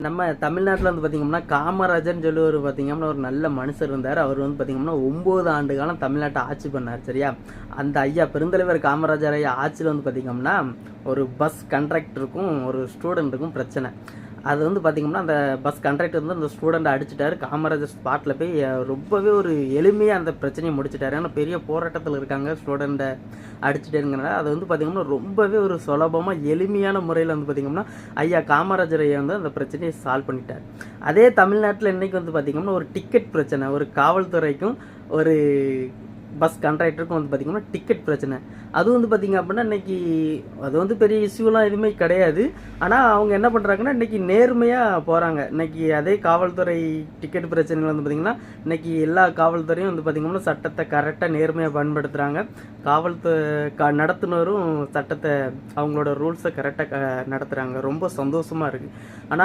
நம்ம தமிழ்நாட்டில் வந்து பார்த்தீங்கன்னா காமராஜர்னு சொல்லி ஒரு பார்த்தீங்கன்னா ஒரு நல்ல மனுஷர் இருந்தார். அவர் வந்து பார்த்தீங்கன்னா 9 ஆண்டு காலம் தமிழ்நாட்டை ஆட்சி பண்ணார். சரியா? அந்த ஐயா பெருந்தலைவர் காமராஜர் ஐயா ஆட்சியில் வந்து பார்த்தீங்கன்னா ஒரு பஸ் கண்ட்ராக்டருக்கும் ஒரு ஸ்டூடெண்ட்டுக்கும் பிரச்சனை. அது வந்து பார்த்தீங்கன்னா அந்த பஸ் கண்ட்ராக்டர் வந்து அந்த ஸ்டூடெண்ட்டை அடிச்சிட்டாரு. காமராஜர் ஸ்பாட்டில் போய் ரொம்பவே ஒரு எளிமையாக அந்த பிரச்சனையை முடிச்சிட்டாரு. ஏன்னா பெரிய போராட்டத்தில் இருக்காங்க, ஸ்டூடெண்ட்டை அடிச்சுட்டேங்கிறனால அது வந்து பார்த்தீங்கன்னா ரொம்பவே ஒரு சுலபமாக எளிமையான முறையில் வந்து பார்த்தீங்கன்னா ஐயா காமராஜர் ஐயா வந்து அந்த பிரச்சனையை சால்வ் பண்ணிட்டார். அதே தமிழ்நாட்டில் இன்றைக்கி வந்து பார்த்தீங்கன்னா ஒரு டிக்கெட் பிரச்சனை, ஒரு காவல்துறைக்கும் ஒரு பஸ் கண்ட்ராக்டருக்கும் வந்து பார்த்திங்கன்னா டிக்கெட் பிரச்சனை. அது வந்து பார்த்திங்க அப்படின்னா இன்றைக்கி அது வந்து பெரிய இஷ்யூலாம் எதுவுமே கிடையாது. ஆனால் அவங்க என்ன பண்ணுறாங்கன்னா இன்றைக்கி நேர்மையாக போகிறாங்க. இன்றைக்கி அதே காவல்துறை டிக்கெட் பிரச்சனைகள் வந்து பார்த்திங்கன்னா இன்றைக்கி எல்லா காவல்துறையும் வந்து பார்த்திங்கன்னா சட்டத்தை கரெக்டாக நேர்மையாக பயன்படுத்துகிறாங்க. நடத்துனரும் சட்டத்தை அவங்களோட ரூல்ஸை கரெக்டாக நடத்துகிறாங்க. ரொம்ப சந்தோஷமாக இருக்குது. ஆனால்